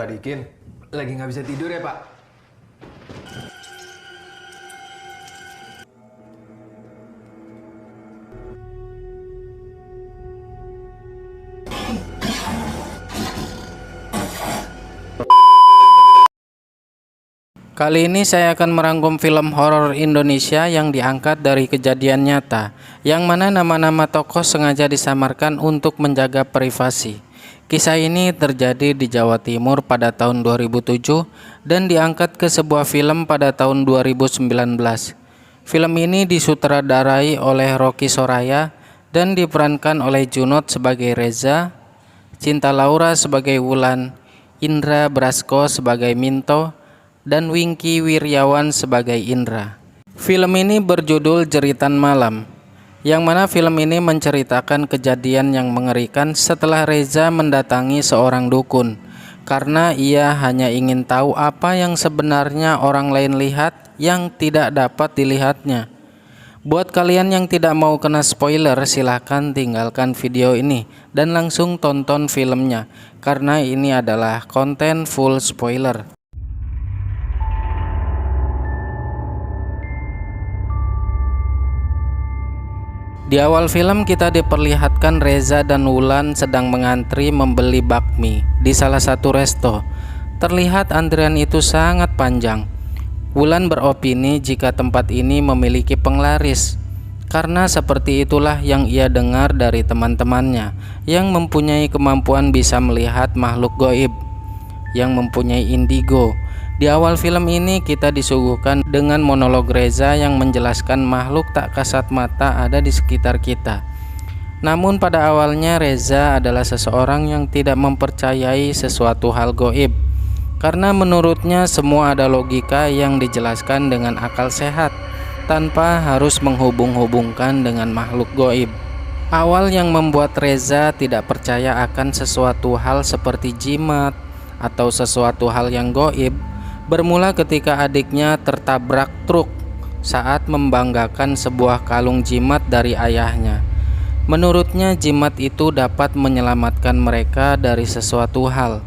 Pak Dikin, lagi nggak bisa tidur ya, Pak? Kali ini saya akan merangkum film horor Indonesia yang diangkat dari kejadian nyata, yang mana nama-nama tokoh sengaja disamarkan untuk menjaga privasi. Kisah ini terjadi di Jawa Timur pada tahun 2007 dan diangkat ke sebuah film pada tahun 2019. Film ini disutradarai oleh Rocky Soraya dan diperankan oleh Junot sebagai Reza, Cinta Laura sebagai Wulan, Indra Brasko sebagai Minto, dan Wingky Wiryawan sebagai Indra. Film ini berjudul Jeritan Malam, yang mana film ini menceritakan kejadian yang mengerikan setelah Reza mendatangi seorang dukun karena ia hanya ingin tahu apa yang sebenarnya orang lain lihat yang tidak dapat dilihatnya. Buat kalian yang tidak mau kena spoiler, silahkan tinggalkan video ini dan langsung tonton filmnya, karena ini adalah konten full spoiler. Di awal film kita diperlihatkan Reza dan Wulan sedang mengantri membeli bakmi di salah satu resto. Terlihat antrian itu sangat panjang. Wulan beropini jika tempat ini memiliki penglaris, karena seperti itulah yang ia dengar dari teman-temannya yang mempunyai kemampuan bisa melihat makhluk goib, yang mempunyai indigo. Di awal film ini kita disuguhkan dengan monolog Reza yang menjelaskan makhluk tak kasat mata ada di sekitar kita. Namun pada awalnya Reza adalah seseorang yang tidak mempercayai sesuatu hal goib, karena menurutnya semua ada logika yang dijelaskan dengan akal sehat tanpa harus menghubung-hubungkan dengan makhluk goib. Awal yang membuat Reza tidak percaya akan sesuatu hal seperti jimat atau sesuatu hal yang goib bermula ketika adiknya tertabrak truk saat membanggakan sebuah kalung jimat dari ayahnya. Menurutnya jimat itu dapat menyelamatkan mereka dari sesuatu hal.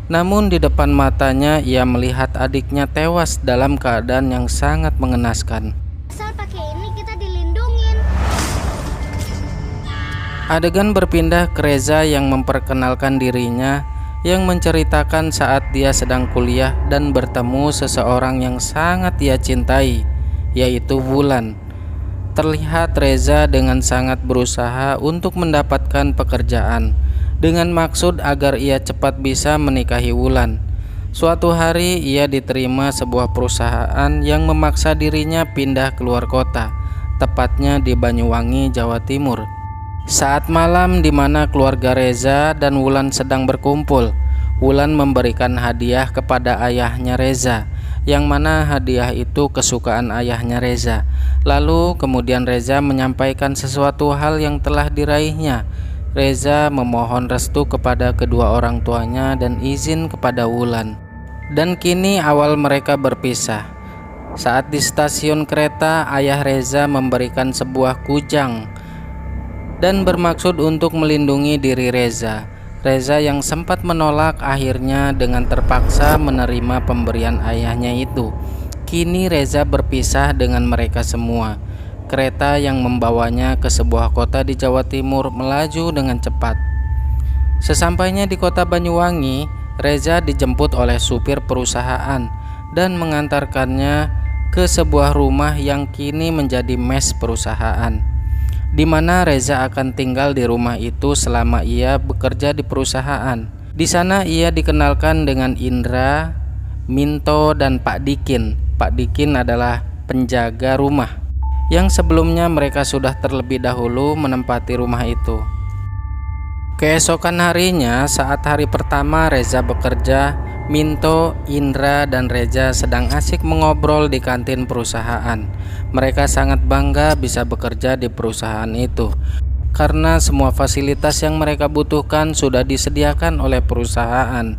Namun di depan matanya ia melihat adiknya tewas dalam keadaan yang sangat mengenaskan. Asal pakai ini kita dilindungin. Adegan berpindah ke Reza yang memperkenalkan dirinya, yang menceritakan saat dia sedang kuliah dan bertemu seseorang yang sangat ia cintai, yaitu Wulan. Terlihat Reza dengan sangat berusaha untuk mendapatkan pekerjaan dengan maksud agar ia cepat bisa menikahi Wulan. Suatu hari ia diterima sebuah perusahaan yang memaksa dirinya pindah keluar kota, tepatnya di Banyuwangi, Jawa Timur. Saat malam di mana keluarga Reza dan Wulan sedang berkumpul, Wulan memberikan hadiah kepada ayahnya Reza, yang mana hadiah itu kesukaan ayahnya Reza. Lalu kemudian Reza menyampaikan sesuatu hal yang telah diraihnya. Reza memohon restu kepada kedua orang tuanya dan izin kepada Wulan. Dan kini awal mereka berpisah. Saat di stasiun kereta, ayah Reza memberikan sebuah kujang dan bermaksud untuk melindungi diri Reza. Reza yang sempat menolak akhirnya dengan terpaksa menerima pemberian ayahnya itu. Kini Reza berpisah dengan mereka semua. Kereta yang membawanya ke sebuah kota di Jawa Timur melaju dengan cepat. Sesampainya di kota Banyuwangi, Reza dijemput oleh supir perusahaan dan mengantarkannya ke sebuah rumah yang kini menjadi mes perusahaan, di mana Reza akan tinggal di rumah itu selama ia bekerja di perusahaan. Di sana ia dikenalkan dengan Indra, Minto, dan Pak Dikin. Pak Dikin adalah penjaga rumah yang sebelumnya mereka sudah terlebih dahulu menempati rumah itu. Keesokan harinya, saat hari pertama Reza bekerja, Minto, Indra, dan Reza sedang asik mengobrol di kantin perusahaan. Mereka sangat bangga bisa bekerja di perusahaan itu, karena semua fasilitas yang mereka butuhkan sudah disediakan oleh perusahaan.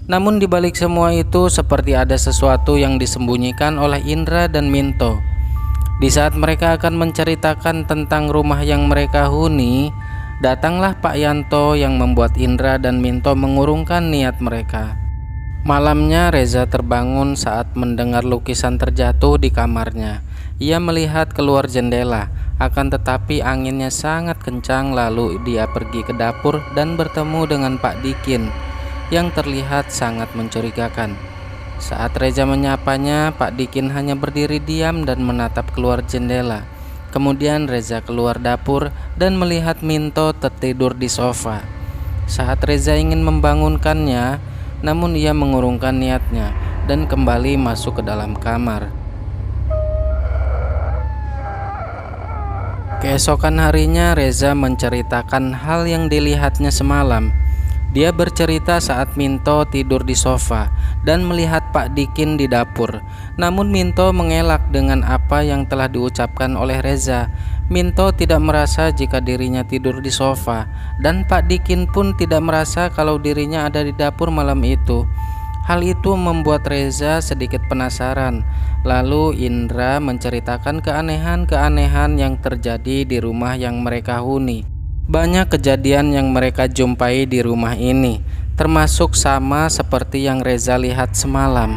Namun di balik semua itu seperti ada sesuatu yang disembunyikan oleh Indra dan Minto. Di saat mereka akan menceritakan tentang rumah yang mereka huni, datanglah Pak Yanto yang membuat Indra dan Minto mengurungkan niat mereka. Malamnya Reza terbangun saat mendengar lukisan terjatuh di kamarnya. Ia melihat keluar jendela, akan tetapi anginnya sangat kencang. Lalu dia pergi ke dapur dan bertemu dengan Pak Dikin yang terlihat sangat mencurigakan. Saat Reza menyapanya, Pak Dikin hanya berdiri diam dan menatap keluar jendela. Kemudian Reza keluar dapur dan melihat Minto tertidur di sofa. Saat Reza ingin membangunkannya, namun ia mengurungkan niatnya dan kembali masuk ke dalam kamar. Keesokan harinya Reza menceritakan hal yang dilihatnya semalam. Dia bercerita saat Minto tidur di sofa dan melihat Pak Dikin di dapur. Namun Minto mengelak dengan apa yang telah diucapkan oleh Reza. Minto tidak merasa jika dirinya tidur di sofa, dan Pak Dikin pun tidak merasa kalau dirinya ada di dapur malam itu. Hal itu membuat Reza sedikit penasaran. Lalu Indra menceritakan keanehan-keanehan yang terjadi di rumah yang mereka huni. Banyak kejadian yang mereka jumpai di rumah ini, termasuk sama seperti yang Reza lihat semalam.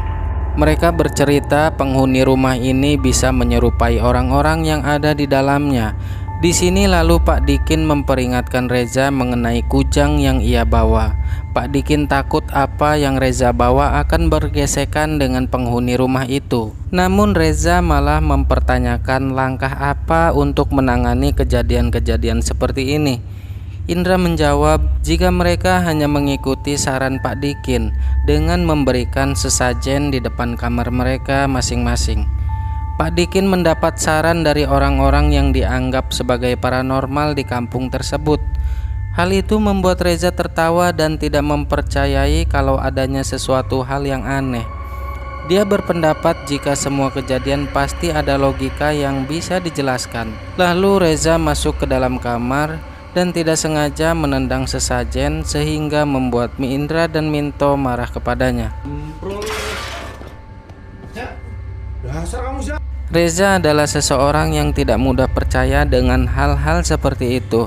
Mereka bercerita penghuni rumah ini bisa menyerupai orang-orang yang ada di dalamnya. Di sini lalu Pak Dikin memperingatkan Reza mengenai kujang yang ia bawa. Pak Dikin takut apa yang Reza bawa akan bergesekan dengan penghuni rumah itu. Namun Reza malah mempertanyakan langkah apa untuk menangani kejadian-kejadian seperti ini. Indra menjawab jika mereka hanya mengikuti saran Pak Dikin dengan memberikan sesajen di depan kamar mereka masing-masing. Pak Dikin mendapat saran dari orang-orang yang dianggap sebagai paranormal di kampung tersebut. Hal itu membuat Reza tertawa dan tidak mempercayai kalau adanya sesuatu hal yang aneh. Dia berpendapat jika semua kejadian pasti ada logika yang bisa dijelaskan. Lalu Reza masuk ke dalam kamar dan tidak sengaja menendang sesajen sehingga membuat Indra dan Minto marah kepadanya. Reza adalah seseorang yang tidak mudah percaya dengan hal-hal seperti itu.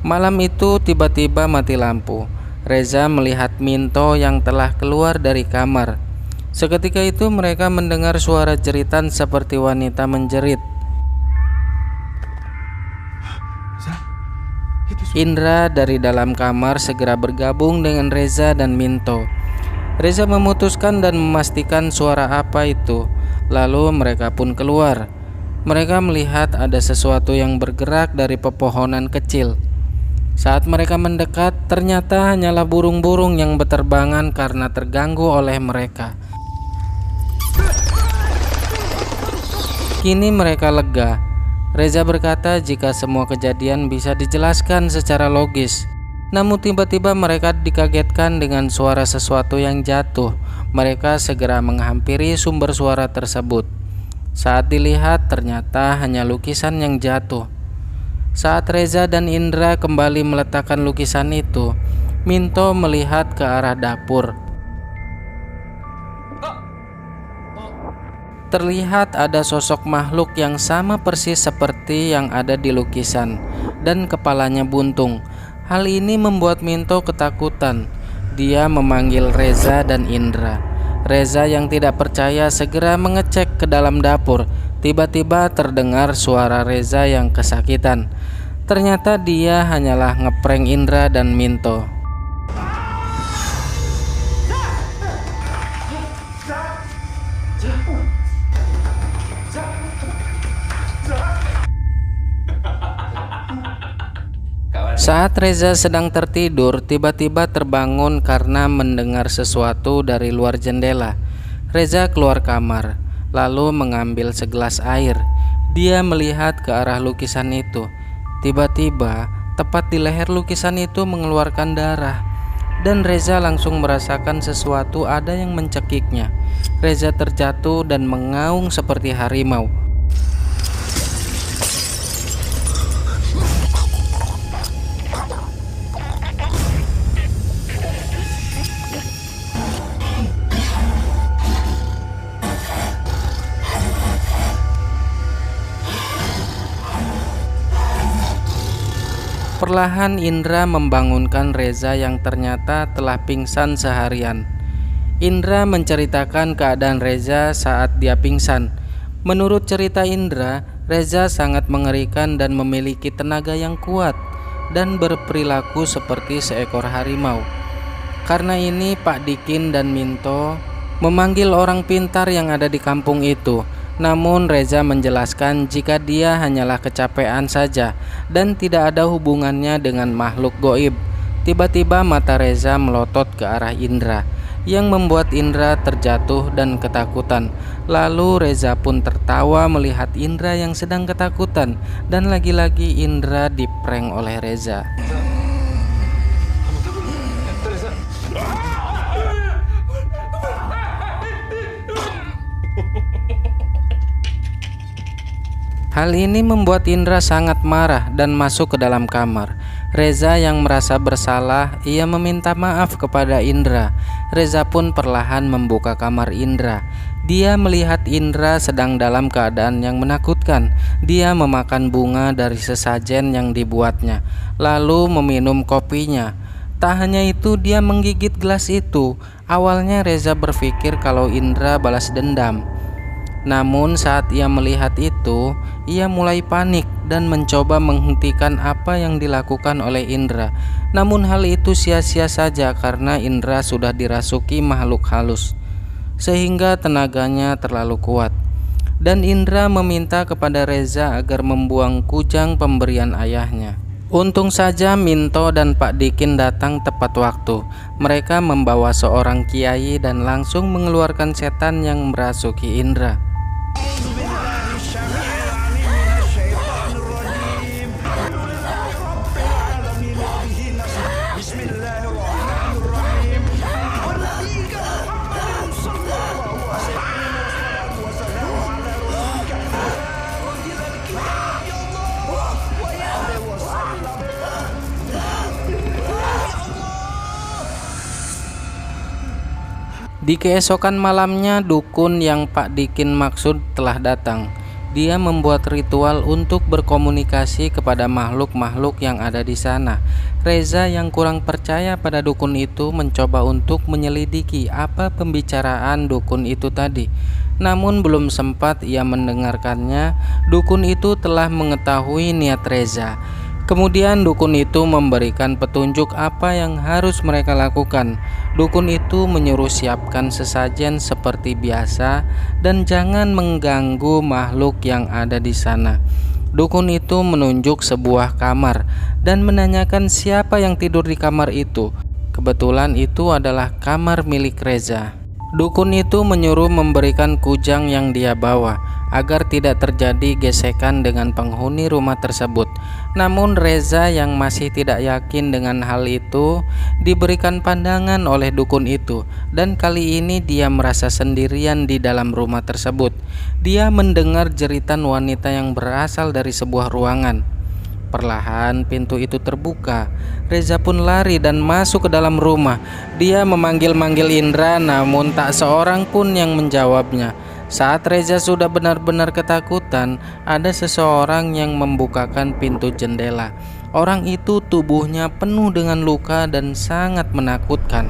Malam itu tiba-tiba mati lampu. Reza melihat Minto yang telah keluar dari kamar. Seketika itu mereka mendengar suara jeritan seperti wanita menjerit. Indra dari dalam kamar segera bergabung dengan Reza dan Minto. Reza memutuskan dan memastikan suara apa itu. Lalu mereka pun keluar. Mereka melihat ada sesuatu yang bergerak dari pepohonan kecil. Saat mereka mendekat, ternyata hanyalah burung-burung yang berterbangan karena terganggu oleh mereka. Kini mereka lega. Reza berkata jika semua kejadian bisa dijelaskan secara logis. Namun tiba-tiba mereka dikagetkan dengan suara sesuatu yang jatuh. Mereka segera menghampiri sumber suara tersebut. Saat dilihat ternyata hanya lukisan yang jatuh. Saat Reza dan Indra kembali meletakkan lukisan itu, Minto melihat ke arah dapur. Terlihat ada sosok makhluk yang sama persis seperti yang ada di lukisan, dan kepalanya buntung. Hal ini membuat Minto ketakutan. Dia memanggil Reza dan Indra. Reza yang tidak percaya segera mengecek ke dalam dapur. Tiba-tiba terdengar suara Reza yang kesakitan. Ternyata dia hanyalah ngeprank Indra dan Minto. Saat Reza sedang tertidur, tiba-tiba terbangun karena mendengar sesuatu dari luar jendela. Reza keluar kamar, lalu mengambil segelas air. Dia melihat ke arah lukisan itu. Tiba-tiba, tepat di leher lukisan itu mengeluarkan darah. Dan Reza langsung merasakan sesuatu ada yang mencekiknya. Reza terjatuh dan mengaung seperti harimau. Perlahan Indra membangunkan Reza yang ternyata telah pingsan seharian. Indra menceritakan keadaan Reza saat dia pingsan. Menurut cerita Indra, Reza sangat mengerikan dan memiliki tenaga yang kuat dan berperilaku seperti seekor harimau. Karena ini Pak Dikin dan Minto memanggil orang pintar yang ada di kampung itu. Namun Reza menjelaskan jika dia hanyalah kecapean saja dan tidak ada hubungannya dengan makhluk goib. Tiba-tiba mata Reza melotot ke arah Indra, yang membuat Indra terjatuh dan ketakutan. Lalu Reza pun tertawa melihat Indra yang sedang ketakutan, dan lagi-lagi Indra diprank oleh Reza. Hal ini membuat Indra sangat marah dan masuk ke dalam kamar. Reza yang merasa bersalah, ia meminta maaf kepada Indra. Reza pun perlahan membuka kamar Indra. Dia melihat Indra sedang dalam keadaan yang menakutkan. Dia memakan bunga dari sesajen yang dibuatnya, lalu meminum kopinya. Tak hanya itu, dia menggigit gelas itu. Awalnya Reza berpikir kalau Indra balas dendam. Namun saat ia melihat itu, ia mulai panik dan mencoba menghentikan apa yang dilakukan oleh Indra. Namun hal itu sia-sia saja karena Indra sudah dirasuki makhluk halus, sehingga tenaganya terlalu kuat. Dan Indra meminta kepada Reza agar membuang kujang pemberian ayahnya. Untung saja Minto dan Pak Dikin datang tepat waktu. Mereka membawa seorang kiai dan langsung mengeluarkan setan yang merasuki Indra. Di keesokan malamnya, dukun yang Pak Dikin maksud telah datang. Dia membuat ritual untuk berkomunikasi kepada makhluk-makhluk yang ada di sana. Reza yang kurang percaya pada dukun itu mencoba untuk menyelidiki apa pembicaraan dukun itu tadi. Namun belum sempat ia mendengarkannya, dukun itu telah mengetahui niat Reza. Kemudian dukun itu memberikan petunjuk apa yang harus mereka lakukan. Dukun itu menyuruh siapkan sesajen seperti biasa dan jangan mengganggu makhluk yang ada di sana. Dukun itu menunjuk sebuah kamar dan menanyakan siapa yang tidur di kamar itu. Kebetulan itu adalah kamar milik Reza. Dukun itu menyuruh memberikan kujang yang dia bawa agar tidak terjadi gesekan dengan penghuni rumah tersebut. Namun Reza yang masih tidak yakin dengan hal itu diberikan pandangan oleh dukun itu, dan kali ini dia merasa sendirian di dalam rumah tersebut. Dia mendengar jeritan wanita yang berasal dari sebuah ruangan. Perlahan pintu itu terbuka. Reza pun lari dan masuk ke dalam rumah. Dia memanggil-manggil Indra, namun tak seorang pun yang menjawabnya. Saat Reza sudah benar-benar ketakutan, ada seseorang yang membukakan pintu jendela. Orang itu tubuhnya penuh dengan luka dan sangat menakutkan.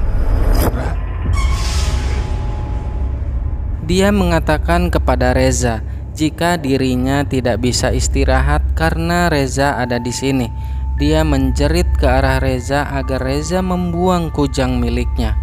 Dia mengatakan kepada Reza jika dirinya tidak bisa istirahat karena Reza ada di sini. Dia menjerit ke arah Reza agar Reza membuang kujang miliknya.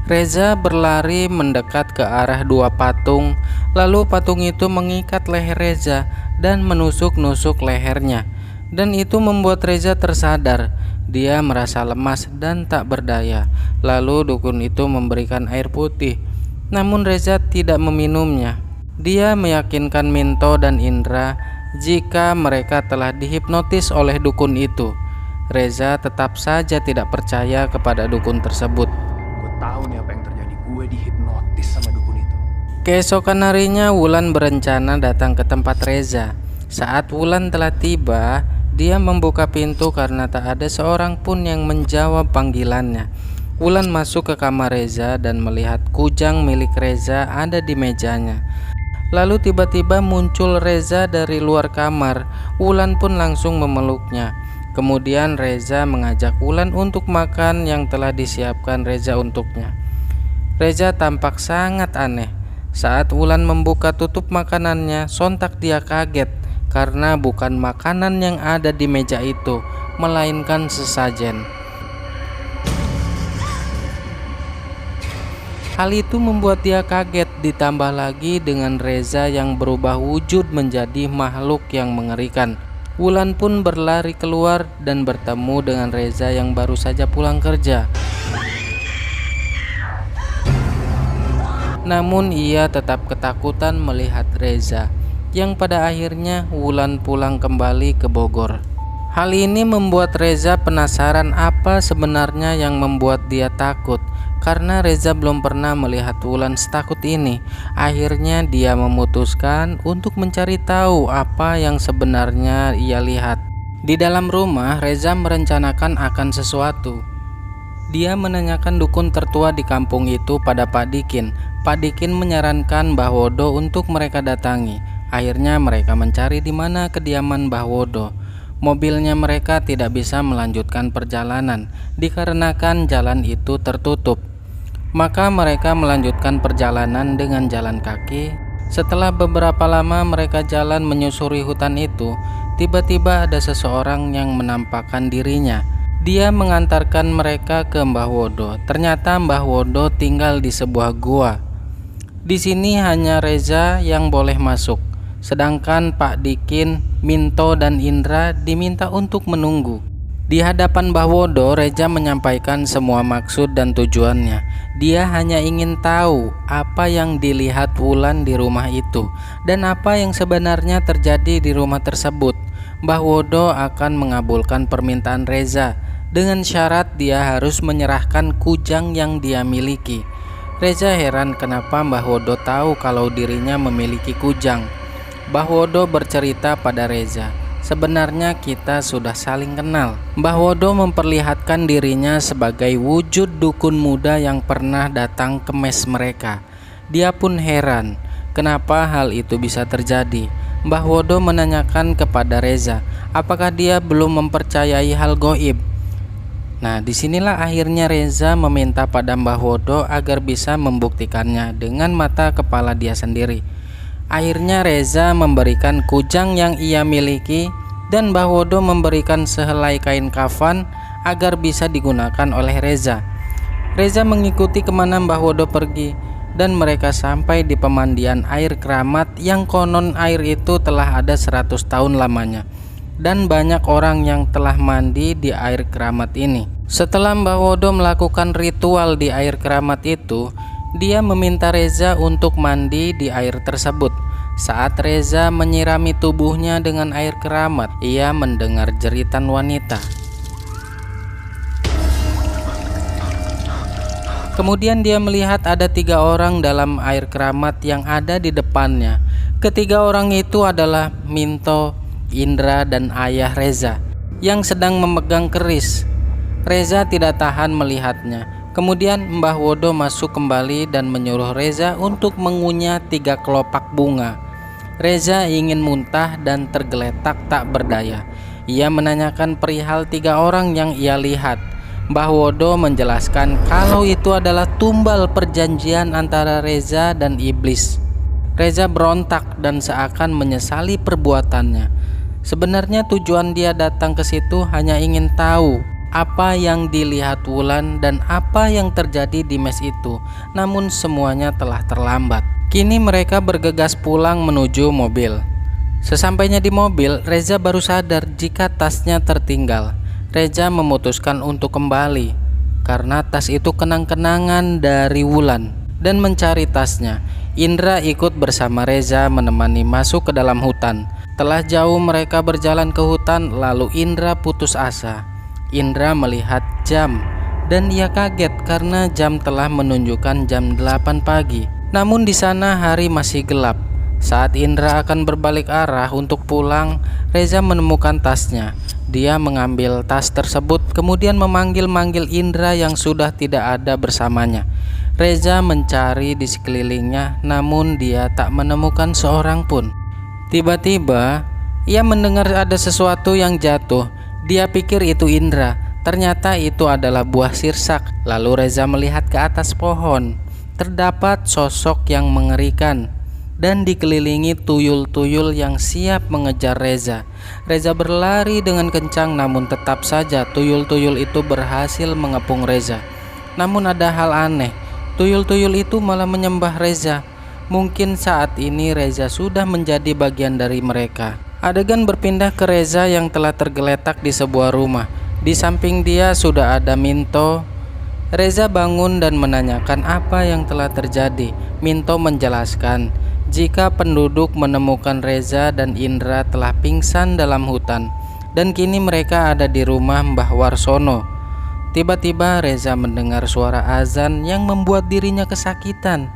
Reza berlari mendekat ke arah dua patung, lalu patung itu mengikat leher Reza dan menusuk-nusuk lehernya. Dan itu membuat Reza tersadar. Dia merasa lemas dan tak berdaya. Lalu dukun itu memberikan air putih, namun Reza tidak meminumnya. Dia meyakinkan Minto dan Indra jika mereka telah dihipnotis oleh dukun itu. Reza tetap saja tidak percaya kepada dukun tersebut. Gue tahu nih apa yang terjadi. Gue dihipnotis sama dukun itu. Keesokan harinya Wulan berencana datang ke tempat Reza. Saat Wulan telah tiba, dia membuka pintu karena tak ada seorang pun yang menjawab panggilannya. Wulan masuk ke kamar Reza dan melihat kujang milik Reza ada di mejanya. Lalu tiba-tiba muncul Reza dari luar kamar. Wulan pun langsung memeluknya. Kemudian Reza mengajak Wulan untuk makan yang telah disiapkan Reza untuknya. Reza tampak sangat aneh. Saat Wulan membuka tutup makanannya, sontak dia kaget karena bukan makanan yang ada di meja itu, melainkan sesajen. Hal itu membuat dia kaget, ditambah lagi dengan Reza yang berubah wujud menjadi makhluk yang mengerikan. Wulan pun berlari keluar dan bertemu dengan Reza yang baru saja pulang kerja. Namun ia tetap ketakutan melihat Reza, yang pada akhirnya Wulan pulang kembali ke Bogor. Hal ini membuat Reza penasaran apa sebenarnya yang membuat dia takut. Karena Reza belum pernah melihat Wulan setakut ini, akhirnya dia memutuskan untuk mencari tahu apa yang sebenarnya ia lihat. Di dalam rumah, Reza merencanakan akan sesuatu. Dia menanyakan dukun tertua di kampung itu pada Pak Dikin. Pak Dikin menyarankan Mbah Wodo untuk mereka datangi. Akhirnya mereka mencari di mana kediaman Mbah Wodo. Mobilnya mereka tidak bisa melanjutkan perjalanan dikarenakan jalan itu tertutup. Maka mereka melanjutkan perjalanan dengan jalan kaki. Setelah beberapa lama mereka jalan menyusuri hutan itu, tiba-tiba ada seseorang yang menampakkan dirinya. Dia mengantarkan mereka ke Mbah Wodo. Ternyata Mbah Wodo tinggal di sebuah gua. Di sini hanya Reza yang boleh masuk, sedangkan Pak Dikin, Minto, dan Indra diminta untuk menunggu. Di hadapan Mbah Wodo, Reza menyampaikan semua maksud dan tujuannya. Dia hanya ingin tahu apa yang dilihat Wulan di rumah itu dan apa yang sebenarnya terjadi di rumah tersebut. Mbah Wodo akan mengabulkan permintaan Reza dengan syarat dia harus menyerahkan kujang yang dia miliki. Reza heran kenapa Mbah Wodo tahu kalau dirinya memiliki kujang. Mbah Wodo bercerita pada Reza, sebenarnya kita sudah saling kenal. Mbah Wodo memperlihatkan dirinya sebagai wujud dukun muda yang pernah datang ke mes mereka. Dia pun heran kenapa hal itu bisa terjadi. Mbah Wodo menanyakan kepada Reza apakah dia belum mempercayai hal goib. Nah, disinilah akhirnya Reza meminta pada Mbah Wodo agar bisa membuktikannya dengan mata kepala dia sendiri. Akhirnya Reza memberikan kujang yang ia miliki dan Mbah Wodo memberikan sehelai kain kafan agar bisa digunakan oleh Reza. Reza mengikuti kemana Mbah Wodo pergi dan mereka sampai di pemandian air keramat yang konon air itu telah ada 100 tahun lamanya. Dan banyak orang yang telah mandi di air keramat ini. Setelah Mbah Wodo melakukan ritual di air keramat itu, dia meminta Reza untuk mandi di air tersebut. Saat Reza menyirami tubuhnya dengan air keramat, ia mendengar jeritan wanita. Kemudian dia melihat ada 3 orang dalam air keramat yang ada di depannya. Ketiga orang itu adalah Minto, Indra, dan ayah Reza yang sedang memegang keris. Reza tidak tahan melihatnya. Kemudian Mbah Wodo masuk kembali dan menyuruh Reza untuk mengunyah 3 kelopak bunga. Reza ingin muntah dan tergeletak tak berdaya. Ia menanyakan perihal 3 orang yang ia lihat. Mbah Wodo menjelaskan kalau itu adalah tumbal perjanjian antara Reza dan iblis. Reza berontak dan seakan menyesali perbuatannya. Sebenarnya tujuan dia datang ke situ hanya ingin tahu apa yang dilihat Wulan dan apa yang terjadi di mes itu. Namun semuanya telah terlambat. Kini mereka bergegas pulang menuju mobil. Sesampainya di mobil, Reza baru sadar jika tasnya tertinggal. Reza memutuskan untuk kembali karena tas itu kenang-kenangan dari Wulan dan mencari tasnya. Indra ikut bersama Reza menemani masuk ke dalam hutan. Setelah jauh mereka berjalan ke hutan, lalu Indra putus asa. Indra melihat jam dan ia kaget karena jam telah menunjukkan jam 8 pagi. Namun di sana hari masih gelap. Saat Indra akan berbalik arah untuk pulang, Reza menemukan tasnya. Dia mengambil tas tersebut kemudian memanggil-manggil Indra yang sudah tidak ada bersamanya. Reza mencari di sekelilingnya, namun dia tak menemukan seorang pun. Tiba-tiba ia mendengar ada sesuatu yang jatuh. Dia pikir itu Indra, ternyata itu adalah buah sirsak. Lalu Reza melihat ke atas pohon. terdapat sosok yang mengerikan dan dikelilingi tuyul-tuyul yang siap mengejar Reza. Reza berlari dengan kencang, namun tetap saja tuyul-tuyul itu berhasil mengepung Reza. Namun ada hal aneh, tuyul-tuyul itu malah menyembah Reza. Mungkin saat ini Reza sudah menjadi bagian dari mereka. Adegan berpindah ke Reza yang telah tergeletak di sebuah rumah. Di samping dia sudah ada Minto. Reza bangun dan menanyakan apa yang telah terjadi. Minto menjelaskan jika penduduk menemukan Reza dan Indra telah pingsan dalam hutan, dan kini mereka ada di rumah Mbah Warsono. Tiba-tiba Reza mendengar suara azan yang membuat dirinya kesakitan.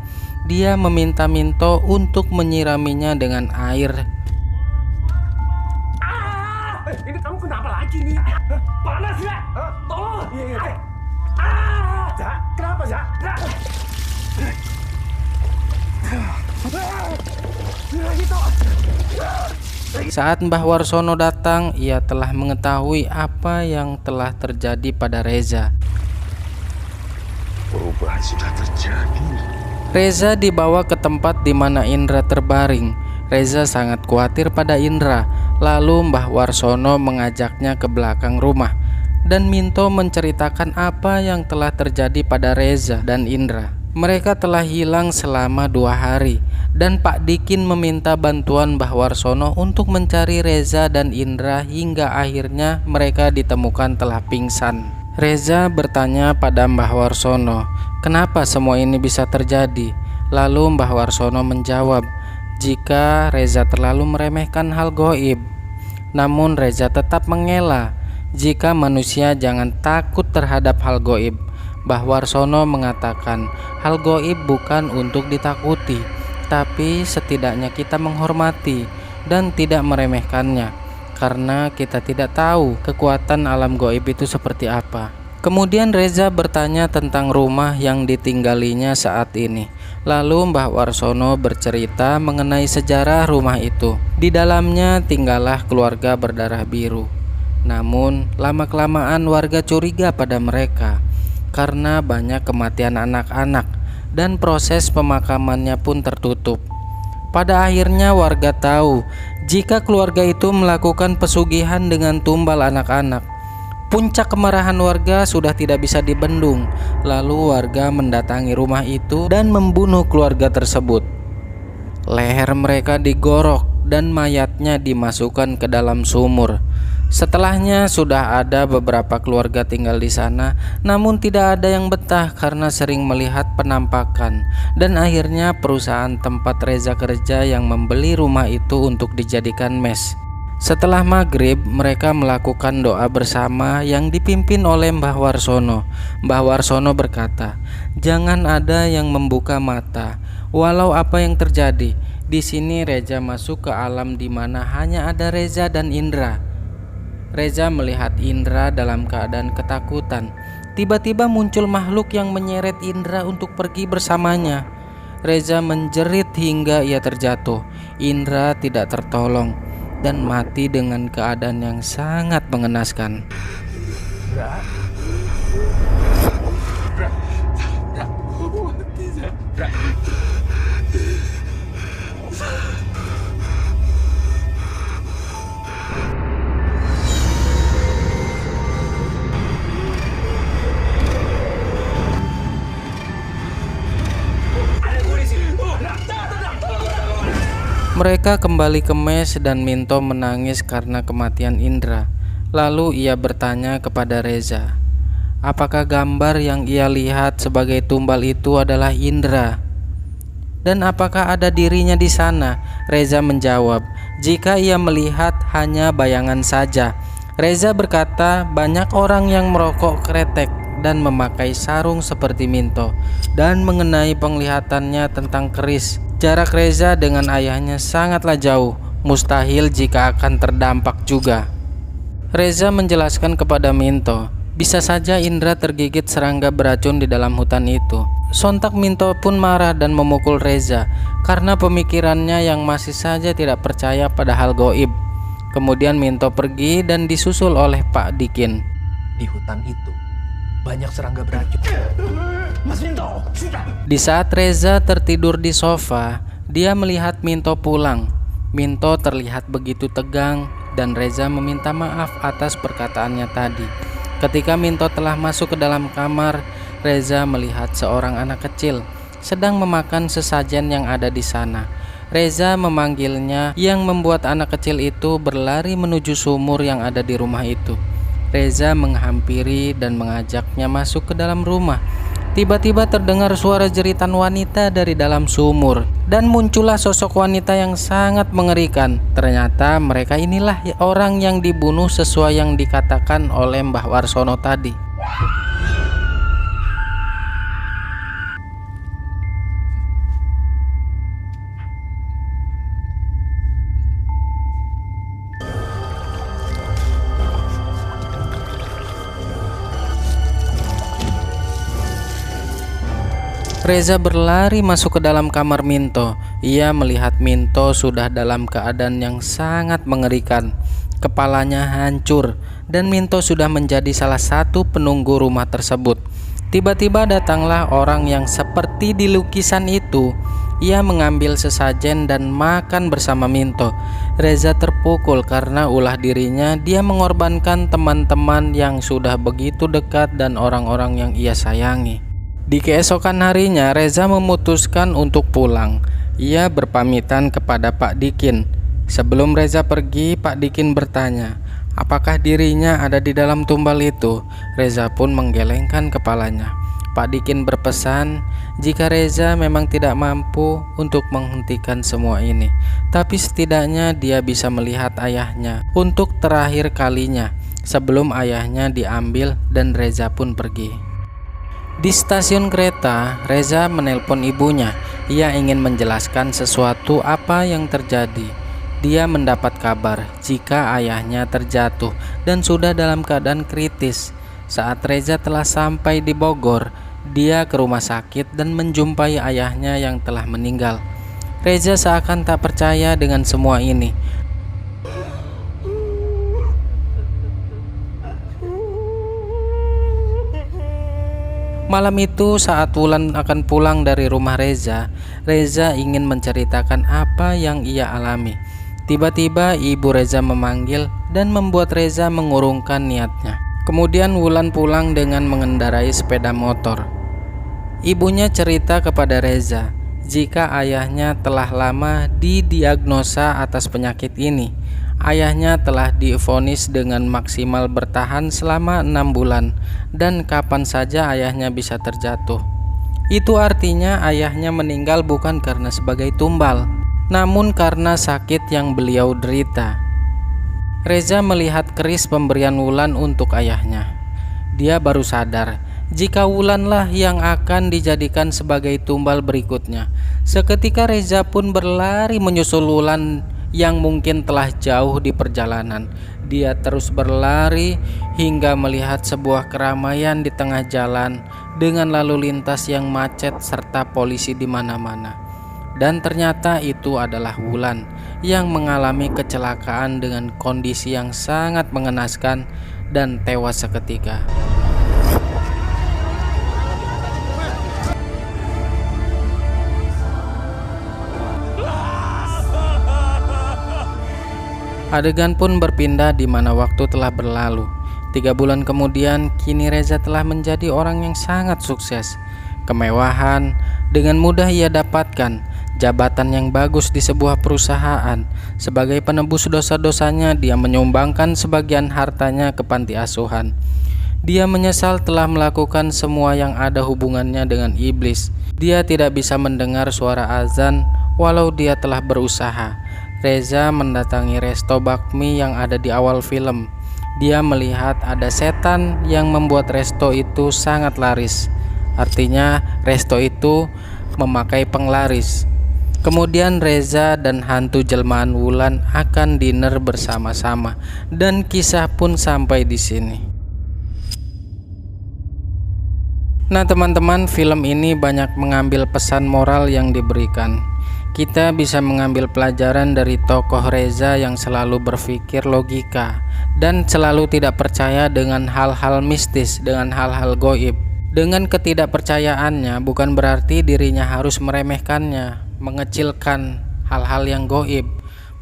Dia meminta Minto untuk menyiraminya dengan air. Ini kamu kenapa lagi nih? Panas ya? Tolong! Iya. Jak, kenapa Jak? Saat Mbah Warsono datang, ia telah mengetahui apa yang telah terjadi pada Reza. Perubahan sudah terjadi. Reza dibawa ke tempat di mana Indra terbaring. Reza sangat khawatir pada Indra. Lalu Mbah Warsono mengajaknya ke belakang rumah, dan Minto menceritakan apa yang telah terjadi pada Reza dan Indra. Mereka telah hilang selama 2 hari, dan Pak Dikin meminta bantuan Mbah Warsono untuk mencari Reza dan Indra hingga akhirnya mereka ditemukan telah pingsan. Reza bertanya pada Mbah Warsono, kenapa semua ini bisa terjadi? Lalu Mbah Warsono menjawab, jika Reza terlalu meremehkan hal goib. Namun Reza tetap mengelak, jika manusia jangan takut terhadap hal goib. Mbah Warsono mengatakan hal goib bukan untuk ditakuti, tapi setidaknya kita menghormati dan tidak meremehkannya, karena kita tidak tahu kekuatan alam goib itu seperti apa. Kemudian Reza bertanya tentang rumah yang ditinggalinya saat ini. Lalu Mbah Warsono bercerita mengenai sejarah rumah itu. Di dalamnya tinggallah keluarga berdarah biru. Namun lama-kelamaan warga curiga pada mereka karena banyak kematian anak-anak dan proses pemakamannya pun tertutup. Pada akhirnya warga tahu jika keluarga itu melakukan pesugihan dengan tumbal anak-anak. Puncak kemarahan warga sudah tidak bisa dibendung. Lalu warga mendatangi rumah itu dan membunuh keluarga tersebut. Leher mereka digorok dan mayatnya dimasukkan ke dalam sumur. Setelahnya sudah ada beberapa keluarga tinggal di sana, namun tidak ada yang betah karena sering melihat penampakan. Dan akhirnya perusahaan tempat Reza kerja yang membeli rumah itu untuk dijadikan mes. Setelah maghrib, mereka melakukan doa bersama yang dipimpin oleh Mbah Warsono. Mbah Warsono berkata, jangan ada yang membuka mata, walau apa yang terjadi. Di sini Reza masuk ke alam di mana hanya ada Reza dan Indra. Reza melihat Indra dalam keadaan ketakutan. Tiba-tiba muncul makhluk yang menyeret Indra untuk pergi bersamanya. Reza menjerit hingga ia terjatuh. Indra tidak tertolong dan mati dengan keadaan yang sangat mengenaskan. Mereka kembali ke mes dan Minto menangis karena kematian Indra. Lalu ia bertanya kepada Reza, apakah gambar yang ia lihat sebagai tumbal itu adalah Indra? Dan apakah ada dirinya di sana? Reza menjawab, jika ia melihat hanya bayangan saja. Reza berkata, banyak orang yang merokok kretek dan memakai sarung seperti Minto. Dan mengenai penglihatannya tentang keris, jarak Reza dengan ayahnya sangatlah jauh, mustahil jika akan terdampak juga. Reza menjelaskan kepada Minto, bisa saja Indra tergigit serangga beracun di dalam hutan itu. Sontak Minto pun marah dan memukul Reza karena pemikirannya yang masih saja tidak percaya pada hal goib. Kemudian Minto pergi dan disusul oleh Pak Dikin. Di hutan itu banyak serangga beracun. Mas Minto, sudah. Di saat Reza tertidur di sofa, dia melihat Minto pulang. Minto terlihat begitu tegang dan Reza meminta maaf atas perkataannya tadi. Ketika Minto telah masuk ke dalam kamar, Reza melihat seorang anak kecil sedang memakan sesajen yang ada di sana. Reza memanggilnya, yang membuat anak kecil itu berlari menuju sumur yang ada di rumah itu. Reza menghampiri dan mengajaknya masuk ke dalam rumah. Tiba-tiba terdengar suara jeritan wanita dari dalam sumur dan muncullah sosok wanita yang sangat mengerikan. Ternyata mereka inilah orang yang dibunuh sesuai yang dikatakan oleh Mbah Warsono tadi. Reza berlari masuk ke dalam kamar Minto. Ia melihat Minto sudah dalam keadaan yang sangat mengerikan. Kepalanya hancur dan Minto sudah menjadi salah satu penunggu rumah tersebut. Tiba-tiba datanglah orang yang seperti di lukisan itu. Ia mengambil sesajen dan makan bersama Minto. Reza terpukul karena ulah dirinya dia mengorbankan teman-teman yang sudah begitu dekat dan orang-orang yang ia sayangi. Di keesokan harinya, Reza memutuskan untuk pulang. Ia berpamitan kepada Pak Dikin. Sebelum Reza pergi, Pak Dikin bertanya, apakah dirinya ada di dalam tumbal itu? Reza pun menggelengkan kepalanya. Pak Dikin berpesan, jika Reza memang tidak mampu untuk menghentikan semua ini, tapi setidaknya dia bisa melihat ayahnya untuk terakhir kalinya sebelum ayahnya diambil dan Reza pun pergi. Di stasiun kereta, Reza menelpon ibunya. Ia ingin menjelaskan sesuatu apa yang terjadi. Dia mendapat kabar jika ayahnya terjatuh dan sudah dalam keadaan kritis. Saat Reza telah sampai di Bogor, dia ke rumah sakit dan menjumpai ayahnya yang telah meninggal. Reza seakan tak percaya dengan semua ini. Malam itu saat Wulan akan pulang dari rumah Reza, Reza ingin menceritakan apa yang ia alami. Tiba-tiba ibu Reza memanggil dan membuat Reza mengurungkan niatnya. Kemudian Wulan pulang dengan mengendarai sepeda motor. Ibunya cerita kepada Reza jika ayahnya telah lama didiagnosa atas penyakit ini. Ayahnya telah divonis dengan maksimal bertahan selama 6 bulan dan kapan saja ayahnya bisa terjatuh. Itu artinya ayahnya meninggal bukan karena sebagai tumbal, namun karena sakit yang beliau derita. Reza melihat keris pemberian Wulan untuk ayahnya. Dia baru sadar jika Wulanlah yang akan dijadikan sebagai tumbal berikutnya. Seketika Reza pun berlari menyusul Wulan yang mungkin telah jauh di perjalanan. Dia terus berlari hingga melihat sebuah keramaian di tengah jalan dengan lalu lintas yang macet serta polisi di mana-mana. Dan ternyata itu adalah Wulan yang mengalami kecelakaan dengan kondisi yang sangat mengenaskan dan tewas seketika. Adegan pun berpindah di mana waktu telah berlalu. 3 bulan kemudian, kini Reza telah menjadi orang yang sangat sukses. Kemewahan dengan mudah ia dapatkan, jabatan yang bagus di sebuah perusahaan. Sebagai penebus dosa-dosanya, dia menyumbangkan sebagian hartanya ke panti asuhan. Dia menyesal telah melakukan semua yang ada hubungannya dengan iblis. Dia tidak bisa mendengar suara azan walau dia telah berusaha. Reza mendatangi resto bakmi yang ada di awal film. Dia melihat ada setan yang membuat resto itu sangat laris. Artinya resto itu memakai penglaris. Kemudian Reza dan hantu jelmaan Wulan akan dinner bersama-sama dan kisah pun sampai di sini. Nah teman-teman, film ini banyak mengambil pesan moral yang diberikan. Kita bisa mengambil pelajaran dari tokoh Reza yang selalu berpikir logika dan selalu tidak percaya dengan hal-hal mistis, dengan hal-hal goib. Dengan ketidakpercayaannya bukan berarti dirinya harus meremehkannya, mengecilkan hal-hal yang goib.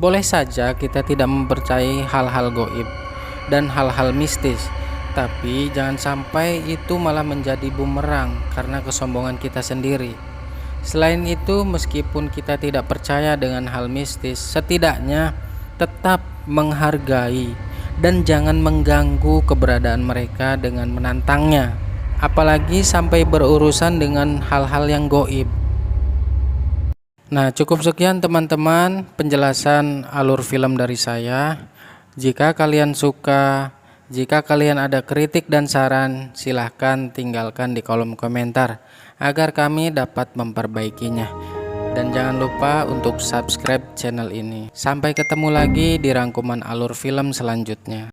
Boleh saja kita tidak mempercayai hal-hal goib dan hal-hal mistis, tapi jangan sampai itu malah menjadi bumerang karena kesombongan kita sendiri. Selain itu, meskipun kita tidak percaya dengan hal mistis, setidaknya tetap menghargai dan jangan mengganggu keberadaan mereka dengan menantangnya, apalagi sampai berurusan dengan hal-hal yang goib. Nah, cukup sekian teman-teman penjelasan alur film dari saya. Jika kalian suka, jika kalian ada kritik dan saran, silahkan tinggalkan di kolom komentar agar kami dapat memperbaikinya. Dan jangan lupa untuk subscribe channel ini. Sampai ketemu lagi di rangkuman alur film selanjutnya.